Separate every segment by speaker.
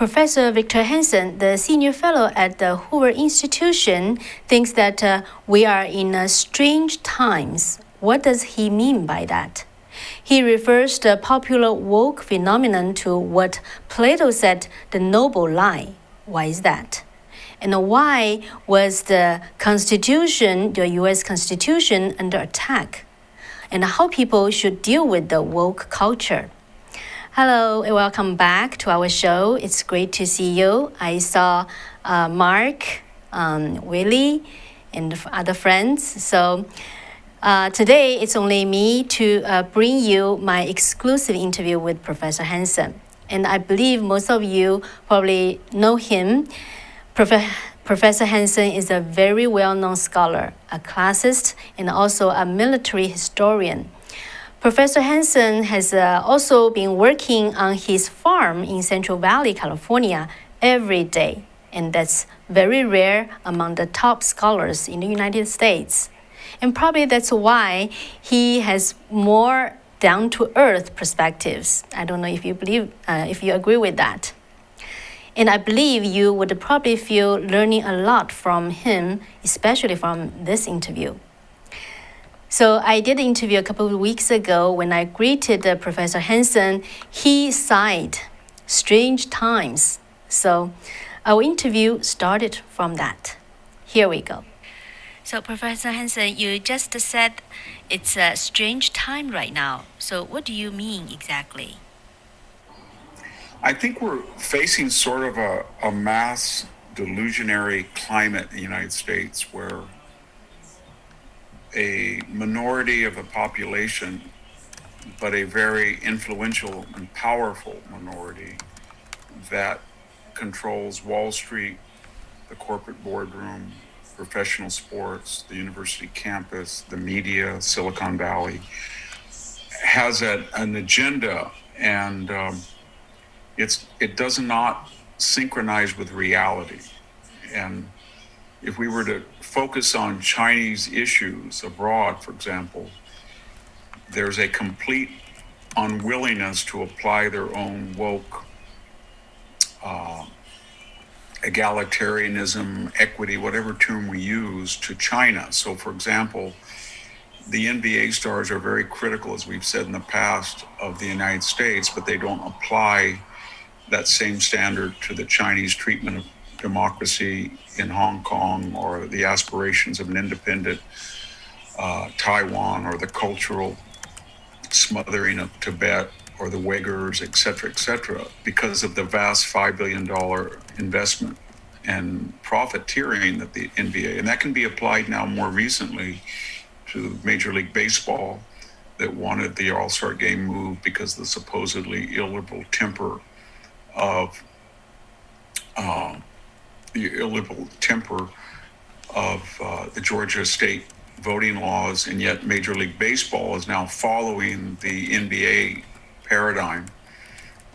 Speaker 1: Professor Victor Hanson, the senior fellow at the Hoover Institution, thinks that we are in strange times. What does he mean by that? He refers the popular woke phenomenon to what Plato said the Nobel Lie. Why is that? And why was the Constitution, the US Constitution, under attack? And how people should deal with the woke culture. Hello and welcome back to our show. It's great to see you. I saw Mark, Willie, and other friends. So today it's only me to bring you my exclusive interview with Professor Hanson. And I believe most of you probably know him. Professor Hanson is a very well-known scholar, a classicist, and also a military historian. Professor Hanson has also been working on his farm in Central Valley, California, every day, and that's very rare among the top scholars in the United States. And probably that's why he has more down-to-earth perspectives. I don't know if you agree with that. And I believe you would probably feel learning a lot from him, especially from this interview. So I did an interview a couple of weeks ago. When I greeted Professor Hanson, he sighed, strange times. So our interview started from that. Here we go. So Professor Hanson, you just said it's a strange time right now. So what do you mean exactly?
Speaker 2: I think we're facing sort of a mass delusionary climate in the United States where a minority of the population, but a very influential and powerful minority that controls Wall Street, the corporate boardroom, professional sports, the university campus, the media, Silicon Valley, has an agenda, and it does not synchronize with reality. And if we were to focus on Chinese issues abroad, for example, there's a complete unwillingness to apply their own woke egalitarianism, equity, whatever term we use, to China. So, for example, the NBA stars are very critical, as we've said in the past, of the United States, but they don't apply that same standard to the Chinese treatment of democracy in Hong Kong, or the aspirations of an independent Taiwan, or the cultural smothering of Tibet, or the Uyghurs, et cetera, because of the vast $5 billion investment and profiteering that the NBA, and that can be applied now more recently to Major League Baseball, that wanted the All-Star game moved because of the supposedly illiberal temper of the Georgia state voting laws, and yet Major League Baseball is now following the NBA paradigm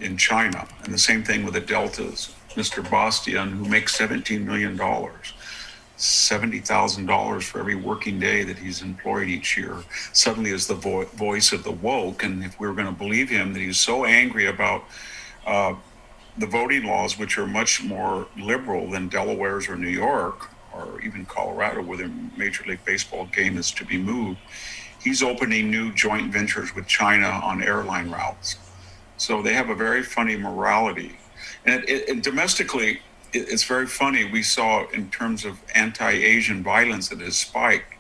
Speaker 2: in China. And the same thing with the Deltas. Mr. Bastian, who makes $17 million, $70,000 for every working day that he's employed each year, suddenly is the voice of the woke. And if we were going to believe him, that he's so angry about the voting laws, which are much more liberal than Delaware's or New York, or even Colorado, where the Major League Baseball game is to be moved, he's opening new joint ventures with China on airline routes. So they have a very funny morality. And domestically, it's very funny. We saw, in terms of anti-Asian violence that has spiked,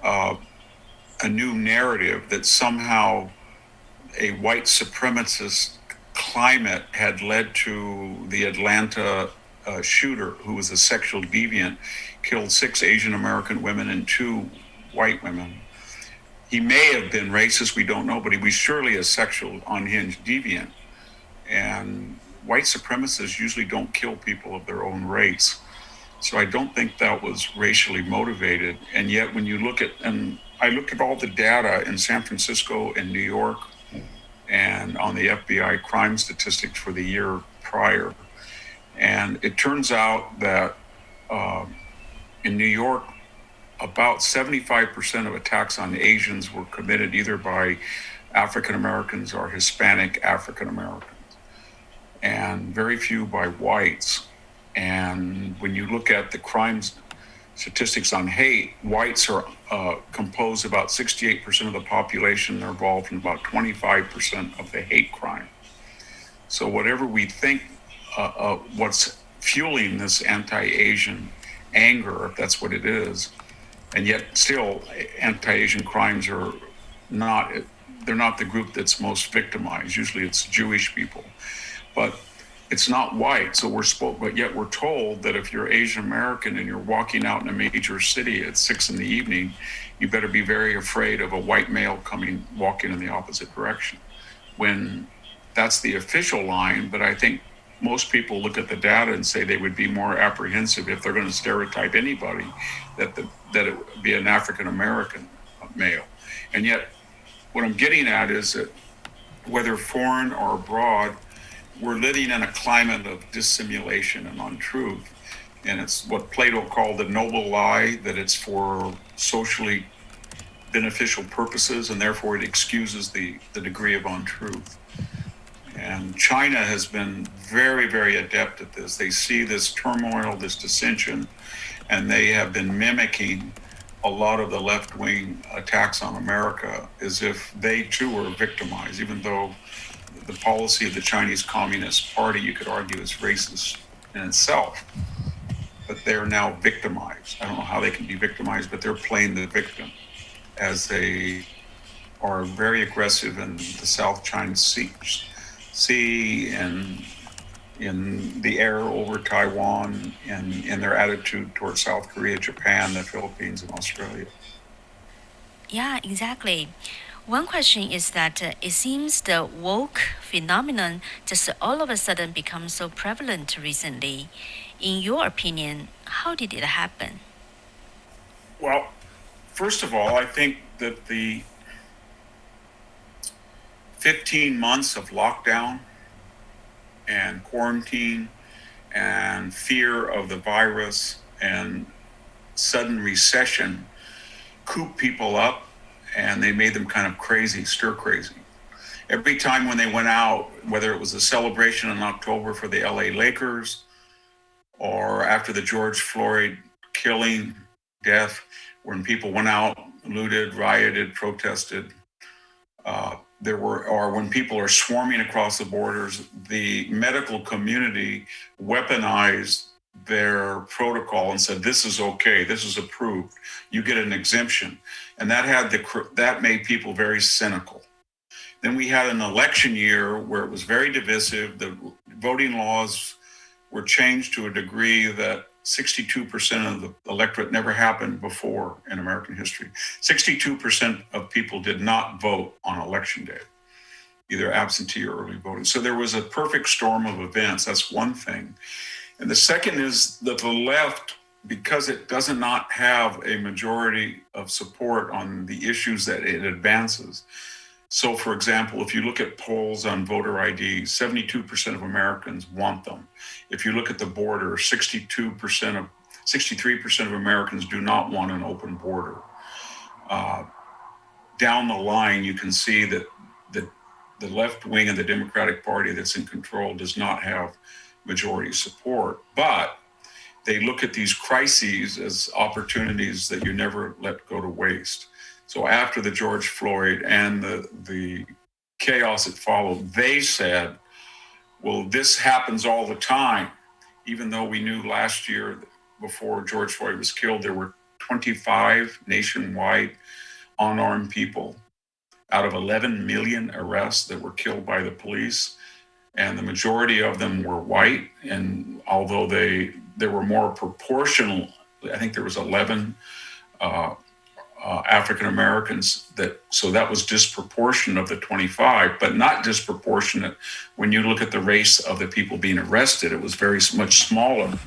Speaker 2: a new narrative that somehow a white supremacist climate had led to the Atlanta shooter, who was a sexual deviant, killed 6 Asian American women and 2 white women. He may have been racist, we don't know, but he was surely a sexual unhinged deviant. And white supremacists usually don't kill people of their own race. So I don't think that was racially motivated. And yet when you look at, and I looked at all the data in San Francisco and New York, and on the FBI crime statistics for the year prior. And it turns out that in New York, about 75% of attacks on Asians were committed either by African Americans or Hispanic African Americans. and very few by whites. And when you look at the crimes statistics on hate, whites are compose about 68% of the population. They're involved in about 25% of the hate crime. So whatever we think, what's fueling this anti-Asian anger, if that's what it is, and yet still anti-Asian crimes are not, they're not the group that's most victimized. Usually it's Jewish people, but it's not white. So but yet we're told that if you're Asian American and you're walking out in a major city at 6 p.m, you better be very afraid of a white male walking in the opposite direction. When that's the official line, but I think most people look at the data and say they would be more apprehensive if they're going to stereotype anybody that it would be an African American male. And yet, what I'm getting at is that whether foreign or abroad, we're living in a climate of dissimulation and untruth. And it's what Plato called the Nobel Lie, that it's for socially beneficial purposes, and therefore it excuses the degree of untruth. And China has been very, very adept at this. They see this turmoil, this dissension, and they have been mimicking a lot of the left-wing attacks on America as if they too were victimized, even though the policy of the Chinese Communist Party, you could argue, is racist in itself. But they're now victimized. I don't know how they can be victimized, but they're playing the victim as they are very aggressive in the South China Sea and in the air over Taiwan, and in their attitude towards South Korea, Japan, the Philippines, and Australia.
Speaker 1: Yeah, exactly. One question is that it seems the woke phenomenon just all of a sudden becomes so prevalent recently. In your opinion, how did it happen?
Speaker 2: Well, first of all, I think that the 15 months of lockdown and quarantine and fear of the virus and sudden recession cooped people up, and they made them kind of crazy, stir crazy. Every time when they went out, whether it was a celebration in October for the LA Lakers or after the George Floyd killing, death, when people went out, looted, rioted, protested, or when people are swarming across the borders, the medical community weaponized their protocol and said, this is okay, this is approved, you get an exemption. And that made people very cynical. Then we had an election year where it was very divisive. The voting laws were changed to a degree that 62% of the electorate never happened before in American history. 62% of people did not vote on election day, either absentee or early voting. So there was a perfect storm of events. That's one thing. And the second is that the left, because it does not have a majority of support on the issues that it advances. So, for example, if you look at polls on voter ID, 72% of Americans want them. If you look at the border, 63% of Americans do not want an open border. Down the line, you can see that the left wing of the Democratic Party that's in control does not have majority support, but they look at these crises as opportunities that you never let go to waste. So after the George Floyd and the chaos that followed, they said, well, this happens all the time, even though we knew last year before George Floyd was killed, there were 25 nationwide unarmed people out of 11 million arrests that were killed by the police. And the majority of them were white. And although there were more proportional, I think there was 11 African Americans, so that was disproportionate of the 25, but not disproportionate when you look at the race of the people being arrested. It was very much smaller,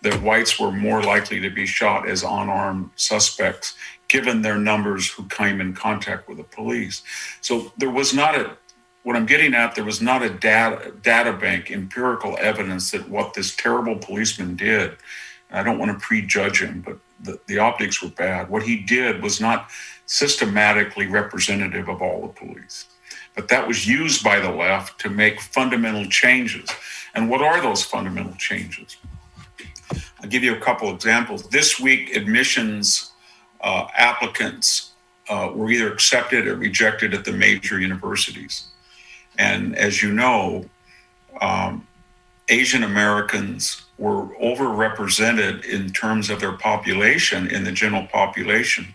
Speaker 2: that whites were more likely to be shot as unarmed suspects, given their numbers who came in contact with the police. So there was not what I'm getting at, there was not a data bank, empirical evidence that what this terrible policeman did, and I don't want to prejudge him, but the optics were bad. What he did was not systematically representative of all the police. But that was used by the left to make fundamental changes. And what are those fundamental changes? I'll give you a couple examples. This week, admissions applicants were either accepted or rejected at the major universities. And as you know, Asian Americans were overrepresented in terms of their population in the general population,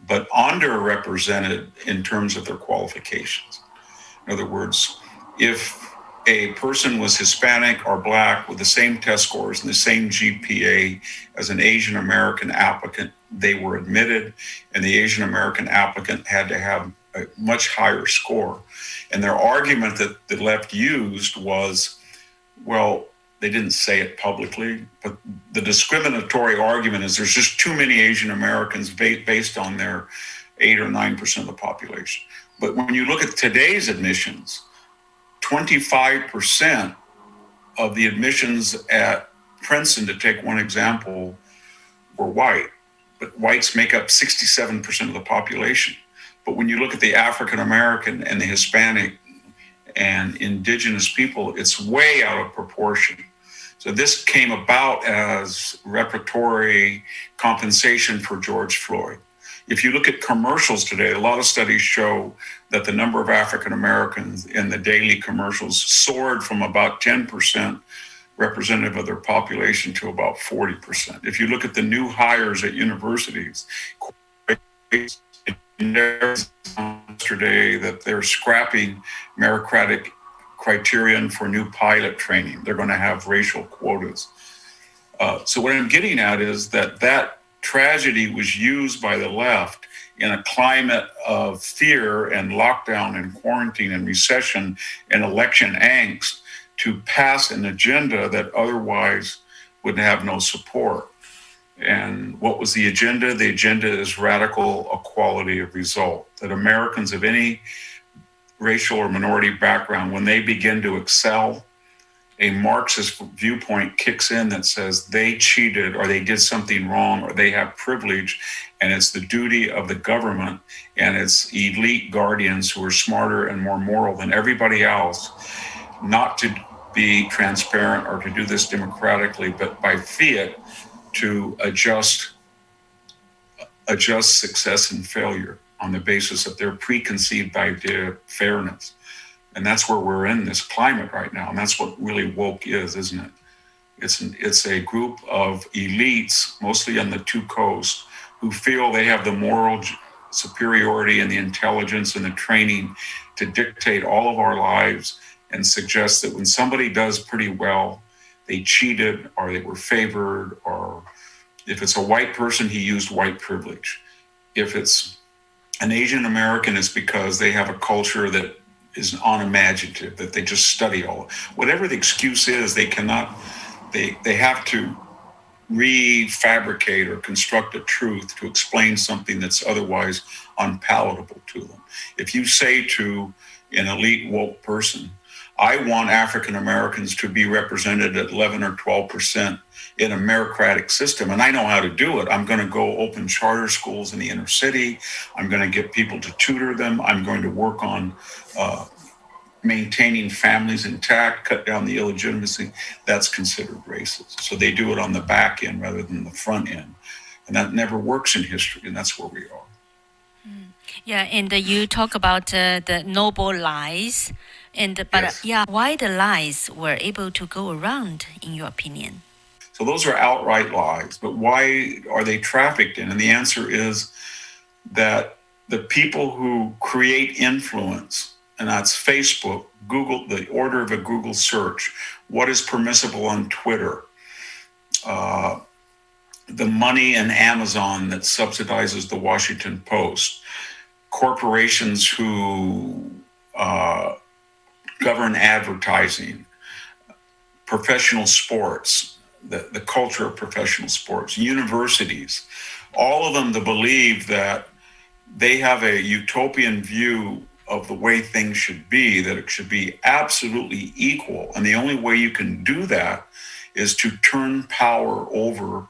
Speaker 2: but underrepresented in terms of their qualifications. In other words, if a person was Hispanic or Black with the same test scores and the same GPA as an Asian American applicant, they were admitted, and the Asian American applicant had to have a much higher score. And their argument that the left used was, well, they didn't say it publicly, but the discriminatory argument is there's just too many Asian Americans based on their 8 or 9% of the population. But when you look at today's admissions, 25% of the admissions at Princeton, to take one example, were white. But whites make up 67% of the population. But when you look at the African American and the Hispanic and indigenous people, it's way out of proportion. So this came about as reparatory compensation for George Floyd. If you look at commercials today, a lot of studies show that the number of African Americans in the daily commercials soared from about 10% representative of their population to about 40%. If you look at the new hires at universities, yesterday that they're scrapping meritocratic criterion for new pilot training. They're going to have racial quotas. So what I'm getting at is that tragedy was used by the left in a climate of fear and lockdown and quarantine and recession and election angst to pass an agenda that otherwise would have no support. And what was the agenda? The agenda is radical equality of result, that Americans of any racial or minority background, when they begin to excel, a Marxist viewpoint kicks in that says they cheated or they did something wrong or they have privilege, and it's the duty of the government and its elite guardians who are smarter and more moral than everybody else not to be transparent or to do this democratically, but by fiat to adjust success and failure on the basis of their preconceived idea of fairness. And that's where we're in this climate right now. And that's what really woke is, isn't it? It's a group of elites, mostly on the two coasts, who feel they have the moral superiority and the intelligence and the training to dictate all of our lives and suggest that when somebody does pretty well, they cheated or they were favored, or if it's a white person, he used white privilege. If it's an Asian American, it's because they have a culture that is unimaginative, that they just study all. Whatever the excuse is, they have to refabricate or construct a truth to explain something that's otherwise unpalatable to them. If you say to an elite woke person, I want African Americans to be represented at 11 or 12% in a meritocratic system, and I know how to do it. I'm going to go open charter schools in the inner city. I'm going to get people to tutor them. I'm going to work on maintaining families intact, cut down the illegitimacy. That's considered racist. So they do it on the back end rather than the front end. And that never works in history, and that's where we are.
Speaker 1: Yeah, and you talk about the Nobel Lies. But
Speaker 2: Yes.
Speaker 1: why the lies were able to go around, in your opinion?
Speaker 2: So those are outright lies, but why are they trafficked in? And the answer is that the people who create influence, and that's Facebook, Google, the order of a Google search, what is permissible on Twitter, the money in Amazon that subsidizes the Washington Post, corporations who govern advertising, professional sports, the culture of professional sports, universities, all of them to believe that they have a utopian view of the way things should be, that it should be absolutely equal. And the only way you can do that is to turn power over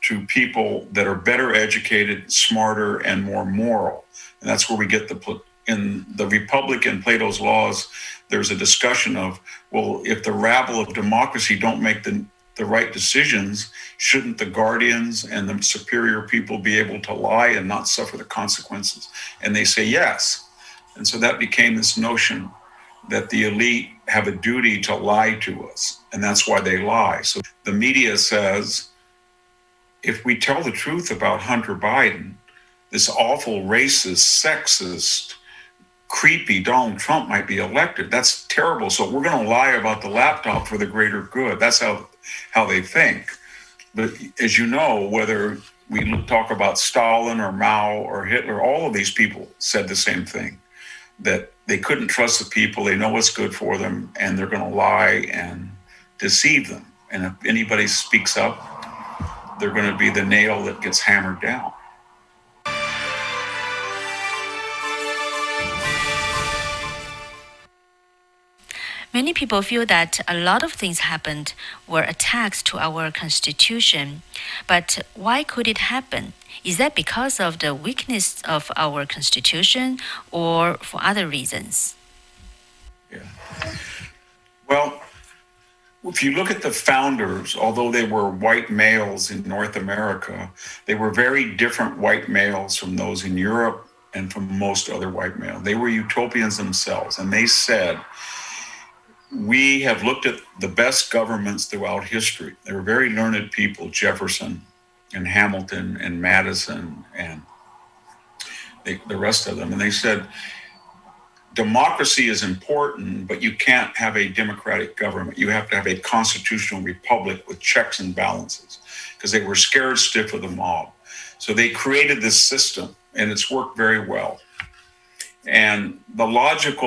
Speaker 2: to people that are better educated, smarter, and more moral. And that's where we get the in the Republic in Plato's Laws, there's a discussion of, well, if the rabble of democracy don't make the right decisions, shouldn't the guardians and the superior people be able to lie and not suffer the consequences? And they say yes. And so that became this notion that the elite have a duty to lie to us, and that's why they lie. So the media says, if we tell the truth about Hunter Biden, this awful racist, sexist, creepy Donald Trump might be elected. That's terrible. So we're going to lie about the laptop for the greater good. That's how they think. But as you know, whether we talk about Stalin or Mao or Hitler, all of these people said the same thing, that they couldn't trust the people. They know what's good for them, and they're going to lie and deceive them. And if anybody speaks up, they're going to be the nail that gets hammered down.
Speaker 1: Many people feel that a lot of things happened were attacks to our constitution. But why could it happen? Is that because of the weakness of our constitution or for other reasons?
Speaker 2: Yeah. Well, if you look at the founders, although they were white males in North America, they were very different white males from those in Europe and from most other white males. They were utopians themselves, and they said, we have looked at the best governments throughout history. They were very learned people, Jefferson and Hamilton and Madison and the rest of them. And they said, democracy is important, but you can't have a democratic government. You have to have a constitutional republic with checks and balances, because they were scared stiff of the mob. So they created this system, and it's worked very well. And the logic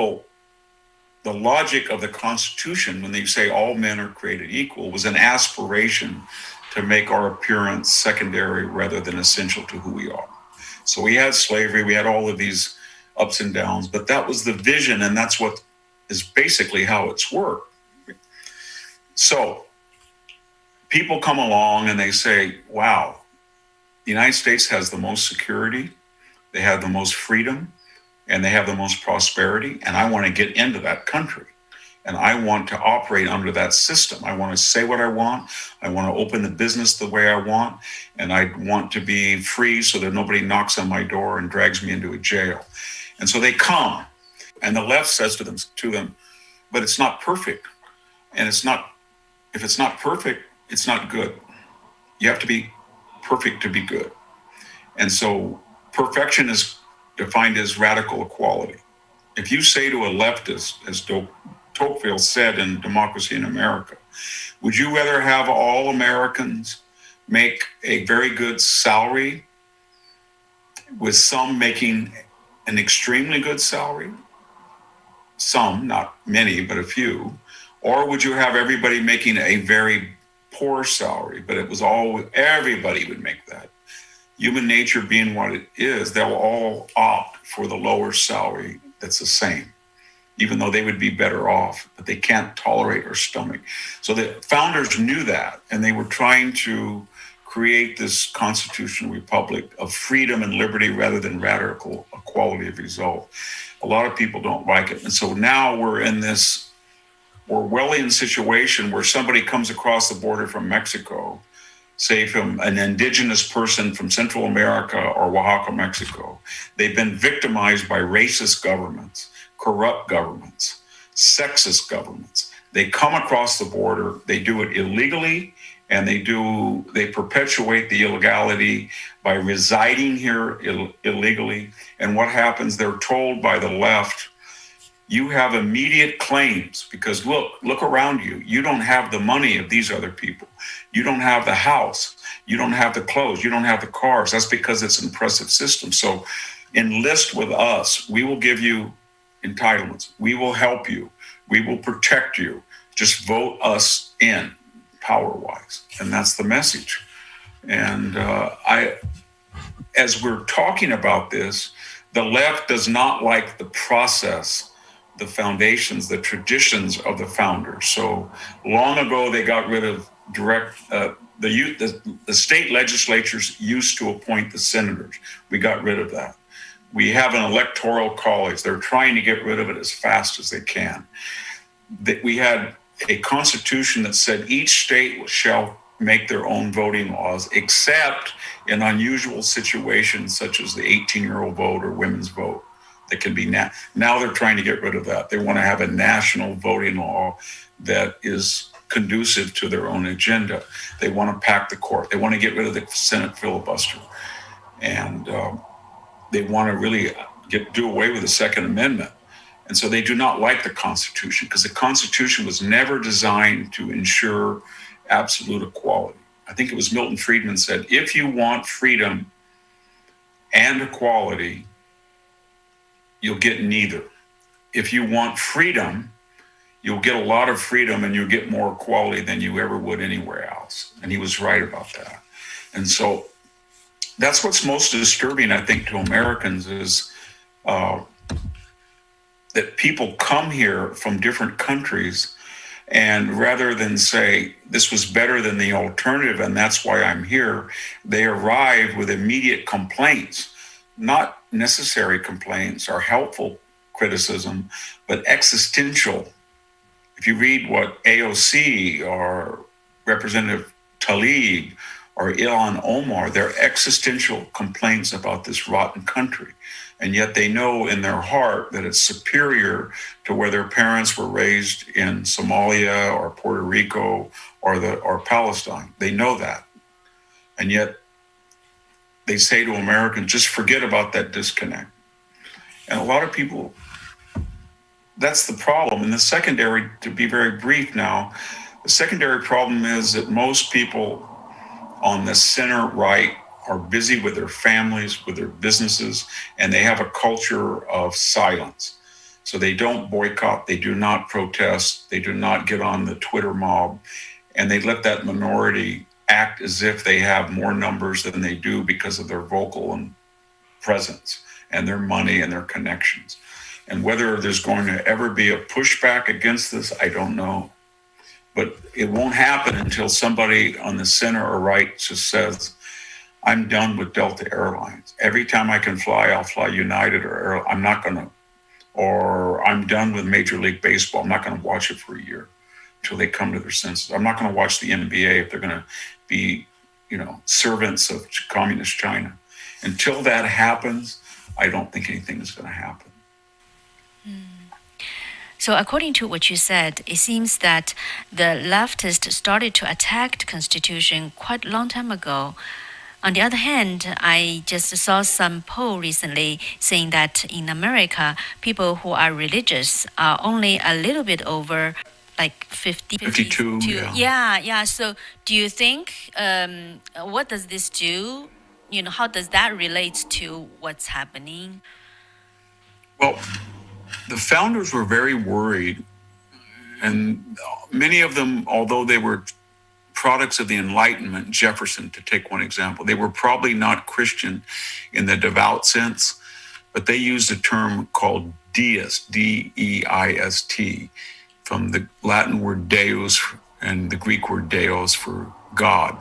Speaker 2: of the Constitution, when they say all men are created equal, was an aspiration to make our appearance secondary rather than essential to who we are. So we had slavery, we had all of these ups and downs, but that was the vision, and that's what is basically how it's worked. So people come along and they say, wow, the United States has the most security, they have the most freedom, and they have the most prosperity, and I want to get into that country. And I want to operate under that system. I want to say what I want. I want to open the business the way I want. And I want to be free so that nobody knocks on my door and drags me into a jail. And so they come, and the left says to them, but it's not perfect. And if it's not perfect, it's not good. You have to be perfect to be good. And so perfection is defined as radical equality. If you say to a leftist, as Tocqueville said in Democracy in America, would you rather have all Americans make a very good salary with some making an extremely good salary? Some, not many, but a few. Or would you have everybody making a very poor salary, but everybody would make that? Human nature being what it is, they'll all opt for the lower salary that's the same, even though they would be better off, but they can't tolerate or stomach. So the founders knew that, and they were trying to create this constitutional republic of freedom and liberty rather than radical equality of result. A lot of people don't like it. And so now we're in this Orwellian situation where somebody comes across the border from Mexico, say from an indigenous person from Central America or Oaxaca, Mexico. They've been victimized by racist governments, corrupt governments, sexist governments. They come across the border, they do it illegally, and they perpetuate the illegality by residing here illegally. And what happens, they're told by the left, you have immediate claims because look around you. You don't have the money of these other people. You don't have the house. You don't have the clothes. You don't have the cars. That's because it's an oppressive system. So enlist with us. We will give you entitlements. We will help you. We will protect you. Just vote us in power-wise. And that's the message. And as we're talking about this, the left does not like the process, the foundations, the traditions of the founders. So long ago, they got rid of the state legislatures used to appoint the senators. We got rid of that. we have an electoral college. They're trying to get rid of it as fast as they can. We had a constitution that said each state shall make their own voting laws, except in unusual situations such as the 18-year-old vote or women's vote that can be now. Now they're trying to get rid of that. They want to have a national voting law that is conducive to their own agenda. They want to pack the court. They want to get rid of the Senate filibuster. And they want to really do away with the Second Amendment. And so they do not like the Constitution, because the Constitution was never designed to ensure absolute equality. I think it was Milton Friedman said, if you want freedom and equality, you'll get neither. If you want freedom, you'll get a lot of freedom and you'll get more equality than you ever would anywhere else. And he was right about that. And so that's what's most disturbing, I think, to Americans is that people come here from different countries, and rather than say, this was better than the alternative and that's why I'm here, they arrive with immediate complaints, not necessary complaints or helpful criticism, but existential. If you read what AOC or Representative Tlaib or Ilhan Omar, they're existential complaints about this rotten country. And yet they know in their heart that it's superior to where their parents were raised in Somalia or Puerto Rico or Palestine. They know that. And yet they say to Americans, just forget about that disconnect. And a lot of people, that's the problem. And the secondary, to be very brief now, the secondary problem is that most people on the center right are busy with their families, with their businesses, and they have a culture of silence. So they don't boycott, they do not protest, they do not get on the Twitter mob, and they let that minority act as if they have more numbers than they do because of their vocal and presence and their money and their connections. And whether there's going to ever be a pushback against this, I don't know. But it won't happen until somebody on the center or right just says, I'm done with Delta Airlines. Every time I can fly, I'll fly United or I'm not going to. Or I'm done with Major League Baseball. I'm not going to watch it for a year until they come to their senses. I'm not going to watch the NBA if they're going to be, servants of communist China. Until that happens, I don't think anything is going to happen.
Speaker 1: So according to what you said, it seems that the leftists started to attack the Constitution quite a long time ago. On the other hand, I just saw some poll recently saying that in America, people who are religious are only a little bit over like
Speaker 2: 52.
Speaker 1: Yeah. So do you think, what does this do? How does that relate to what's happening?
Speaker 2: Well, the founders were very worried, and many of them, although they were products of the Enlightenment, Jefferson, to take one example, they were probably not Christian in the devout sense, but they used a term called deist, D-E-I-S-T, from the Latin word deus and the Greek word deos for God.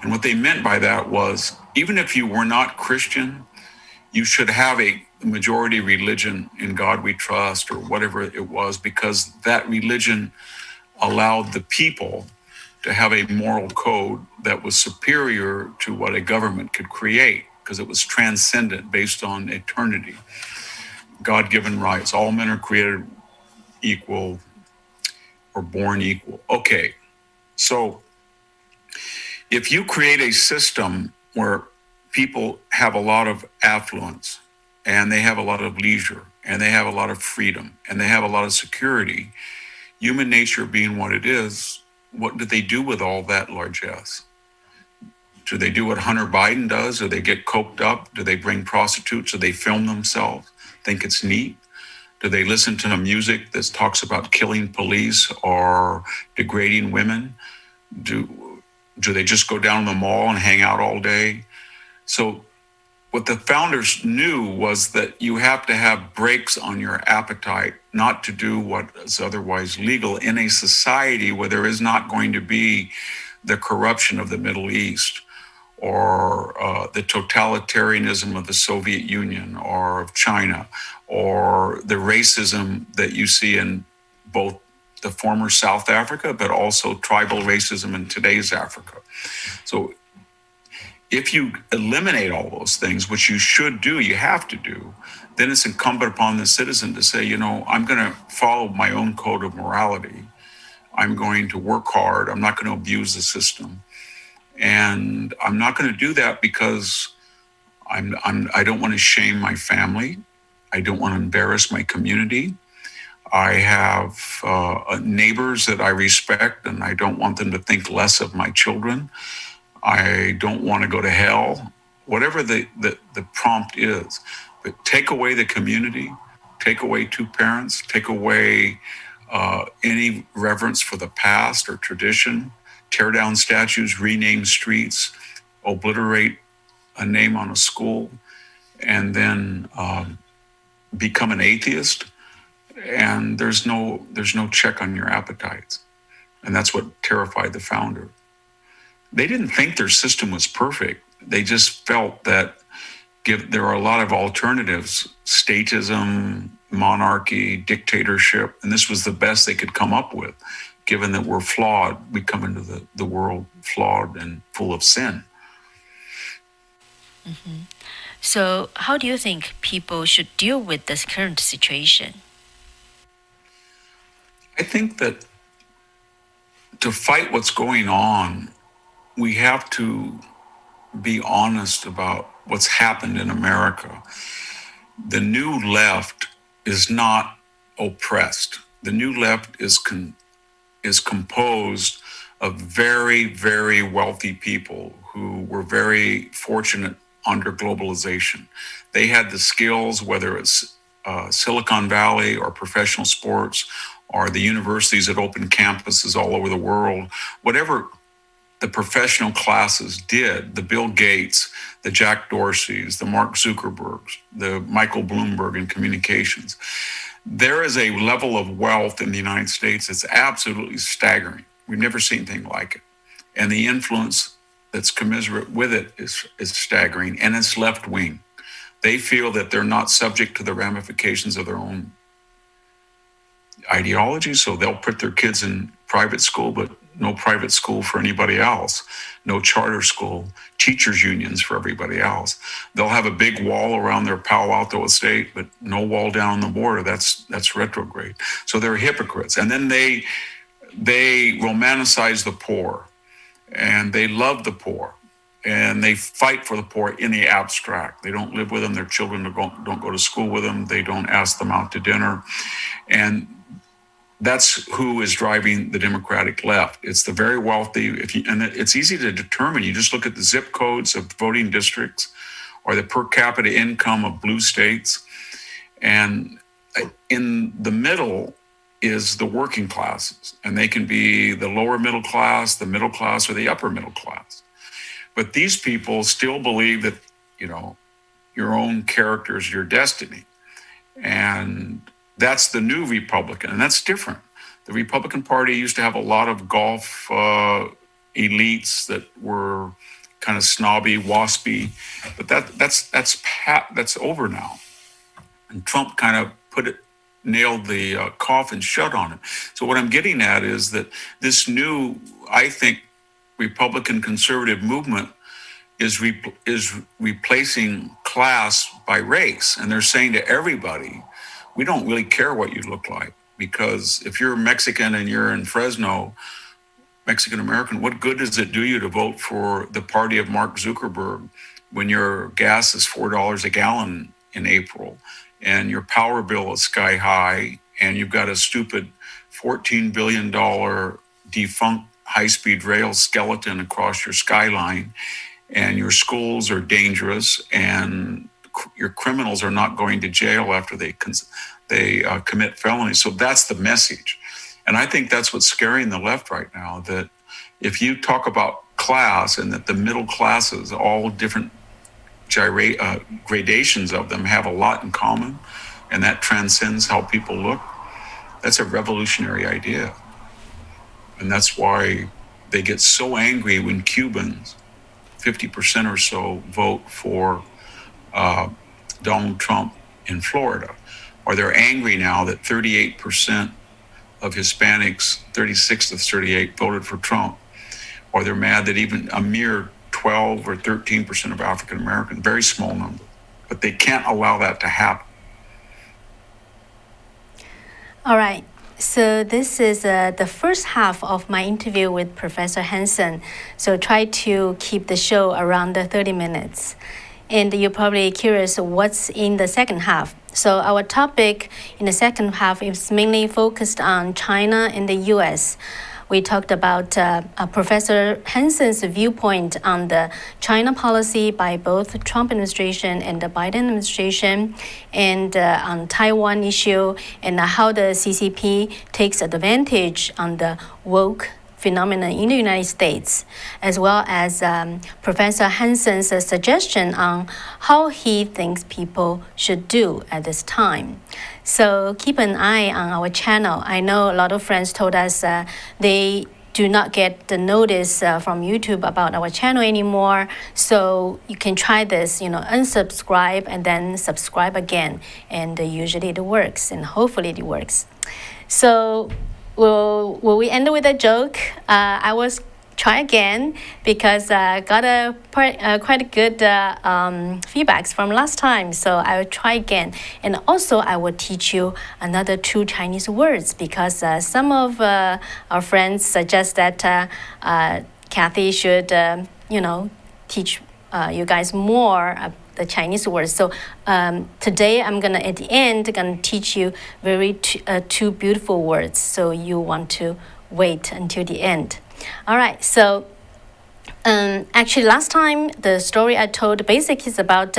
Speaker 2: And what they meant by that was, even if you were not Christian, you should have a majority religion, in God we trust, or whatever it was, because that religion allowed the people to have a moral code that was superior to what a government could create, because it was transcendent, based on eternity, God-given rights. All men are created equal or born equal. Okay, so if you create a system where people have a lot of affluence and they have a lot of leisure and they have a lot of freedom and they have a lot of security, human nature being what it is, what do they do with all that largesse? Do they do what Hunter Biden does? Do they get coked up? Do they bring prostitutes? Do they film themselves? Think it's neat? Do they listen to music that talks about killing police or degrading women? Do they just go down to the mall and hang out all day? So what the founders knew was that you have to have brakes on your appetite not to do what is otherwise legal in a society where there is not going to be the corruption of the Middle East or the totalitarianism of the Soviet Union or of China, or the racism that you see in both the former South Africa, but also tribal racism in today's Africa. So if you eliminate all those things, which you should do, you have to do, then it's incumbent upon the citizen to say, I'm going to follow my own code of morality. I'm going to work hard. I'm not going to abuse the system. And I'm not going to do that because I don't want to shame my family. I don't want to embarrass my community. I have neighbors that I respect, and I don't want them to think less of my children. I don't want to go to hell, whatever the prompt is. But take away the community, take away two parents, take away any reverence for the past or tradition, tear down statues, rename streets, obliterate a name on a school, and then become an atheist. And there's no check on your appetites. And that's what terrified the founder. They didn't think their system was perfect. They just felt that there are a lot of alternatives, statism, monarchy, dictatorship, and this was the best they could come up with, given that we're flawed. We come into the world flawed and full of sin.
Speaker 1: Mm-hmm. So how do you think people should deal with this current situation?
Speaker 2: I think that to fight what's going on, we have to be honest about what's happened in America. The new left is not oppressed. The new left is composed of very, very wealthy people who were very fortunate under globalization. They had the skills, whether it's Silicon Valley or professional sports or the universities that open campuses all over the world, whatever the professional classes did, the Bill Gates, the Jack Dorseys, the Mark Zuckerbergs, the Michael Bloomberg in communications. There is a level of wealth in the United States that's absolutely staggering. We've never seen anything like it. And the influence that's commensurate with it is staggering, and it's left wing. They feel that they're not subject to the ramifications of their own ideology, so they'll put their kids in private school, but no private school for anybody else, no charter school, teachers unions for everybody else. They'll have a big wall around their Palo Alto estate, but no wall down the border. That's retrograde. So they're hypocrites. And then they romanticize the poor, and they love the poor, and they fight for the poor in the abstract. They don't live with them. Their children don't go to school with them. They don't ask them out to dinner. And that's who is driving the Democratic left. It's the very wealthy. And it's easy to determine. You just look at the zip codes of voting districts or the per capita income of blue states. And in the middle is the working classes. And they can be the lower middle class, the middle class, or the upper middle class. But these people still believe that, your own character is your destiny. And that's the new Republican, and that's different. The Republican Party used to have a lot of golf elites that were kind of snobby, waspy, but that's over now. And Trump kind of nailed the coffin shut on it. So what I'm getting at is that this new, I think, Republican conservative movement is replacing class by race, and they're saying to everybody, we don't really care what you look like, because if you're Mexican and you're in Fresno, Mexican American, what good does it do you to vote for the party of Mark Zuckerberg when your gas is $4 a gallon in April and your power bill is sky high and you've got a stupid $14 billion defunct high-speed rail skeleton across your skyline, and your schools are dangerous, and your criminals are not going to jail after they commit felonies. So that's the message. And I think that's what's scaring the left right now, that if you talk about class and that the middle classes, all different gradations of them, have a lot in common, and that transcends how people look, that's a revolutionary idea. And that's why they get so angry when Cubans 50% or so vote for Donald Trump in Florida. Or they're angry now that 38% of Hispanics, 36 of 38, voted for Trump. Or they're mad that even a mere 12 or 13% of African Americans, very small number, but they can't allow that to happen.
Speaker 1: All right. So this is the first half of my interview with Professor Hanson. So try to keep the show around 30 minutes. And you're probably curious what's in the second half. So our topic in the second half is mainly focused on China and the U.S. We talked about Professor Hanson's viewpoint on the China policy by both the Trump administration and the Biden administration, and on Taiwan issue, and how the CCP takes advantage on the woke phenomenon in the United States, as well as Professor Hanson's suggestion on how he thinks people should do at this time. So keep an eye on our channel. I know a lot of friends told us they do not get the notice from YouTube about our channel anymore. So you can try this, unsubscribe and then subscribe again. And usually it works, and hopefully it works. So will we end with a joke? I will try again because I got quite good feedbacks from last time. So I will try again. And also I will teach you another 2 Chinese words because some of our friends suggest that Cathy should, teach you guys more the Chinese words. So today I'm gonna, at the end, gonna teach you 2 beautiful words. So you want to wait until the end. All right, so actually last time the story I told basically is about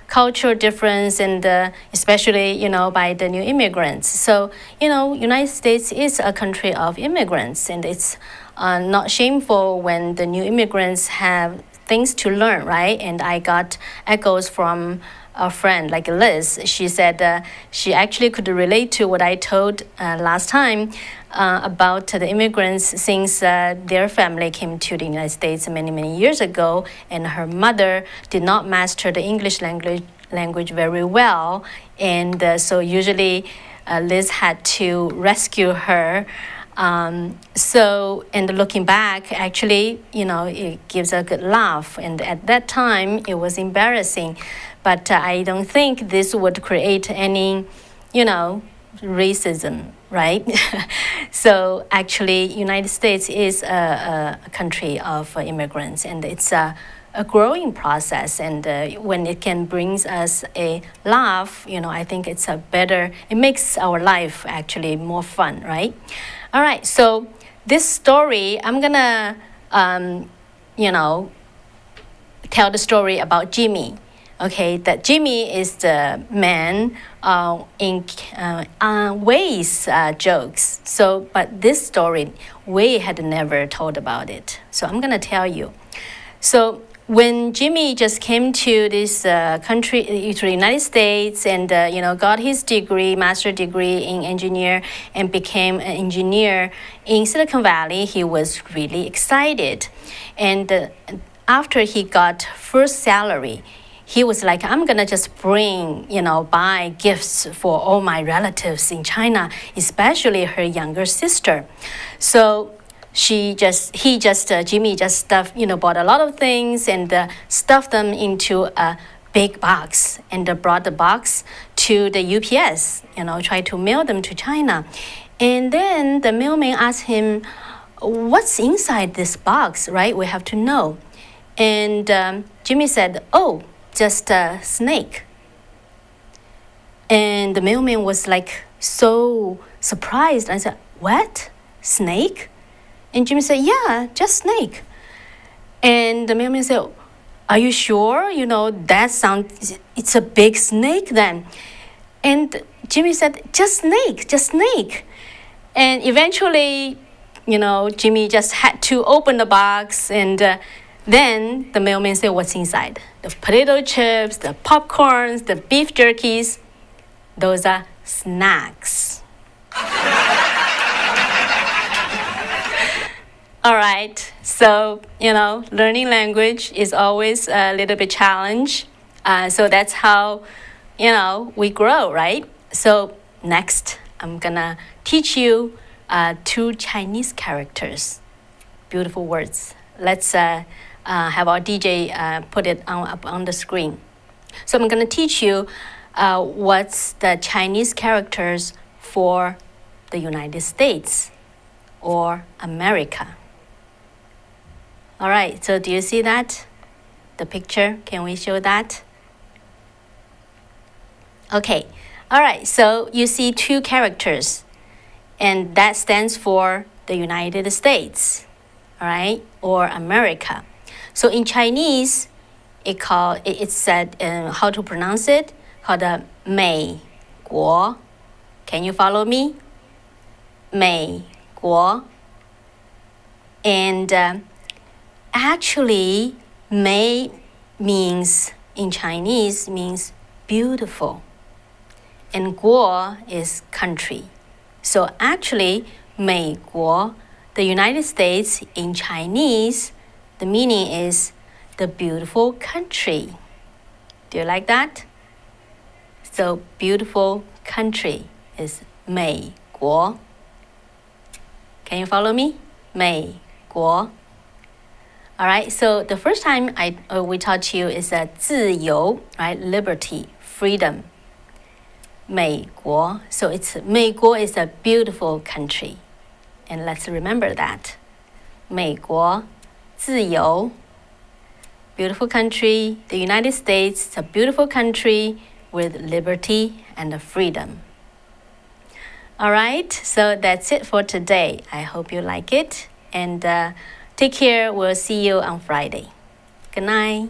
Speaker 1: cultural difference and especially, by the new immigrants. So, United States is a country of immigrants, and it's not shameful when the new immigrants have things to learn, right? And I got echoes from a friend like Liz. She said she actually could relate to what I told last time about the immigrants since their family came to the United States many, many years ago, and her mother did not master the English language very well. And so usually Liz had to rescue her. And looking back, actually, it gives a good laugh. And at that time, it was embarrassing. But I don't think this would create any, racism, right? So actually, United States is a country of immigrants, and it's a growing process. And when it can bring us a laugh, I think it makes our life actually more fun, right? All right, so this story, I'm gonna, tell the story about Jimmy. Okay, that Jimmy is the man in Wei's jokes. So, but this story, Wei had never told about it. So I'm gonna tell you. So when Jimmy just came to this country, to the United States, and got his degree, master degree in engineer, and became an engineer in Silicon Valley, he was really excited. And after he got first salary, he was like, I'm gonna just buy gifts for all my relatives in China, especially her younger sister. So Jimmy just stuffed, bought a lot of things and stuffed them into a big box and brought the box to the UPS, tried to mail them to China. And then the mailman asked him, what's inside this box, right? We have to know. And Jimmy said, oh, just a snake. And the mailman was like so surprised and said, what? Snake? And Jimmy said, yeah, just snake. And the mailman said, are you sure? It's a big snake then. And Jimmy said, just snake. And eventually, Jimmy just had to open the box, and then the mailman said, what's inside? The potato chips, the popcorns, the beef jerkies, those are snacks. All right, So, learning language is always a little bit challenge. So that's how, we grow, right? So next, I'm gonna teach you 2 Chinese characters. Beautiful words. Let's have our DJ put it up on the screen. So I'm gonna teach you what's the Chinese characters for the United States or America. All right, so do you see that? The picture, can we show that? Okay, all right, so you see 2 characters, and that stands for the United States, all right, or America. So in Chinese, it's said, how to pronounce it, called 美国. Can you follow me? 美国. And actually, 美 means, in Chinese, means beautiful. And 国 is country. So actually, 美国, the United States, in Chinese, the meaning is the beautiful country. Do you like that? So beautiful country is 美国. Can you follow me? 美国. All right, so the first time we taught you is 自由, right? Liberty, freedom. 美国. So it's 美国 is a beautiful country. And let's remember that. 美国, 自由, beautiful country. The United States is a beautiful country with liberty and freedom. All right, so that's it for today. I hope you like it. And take care. We'll see you on Friday. Good night.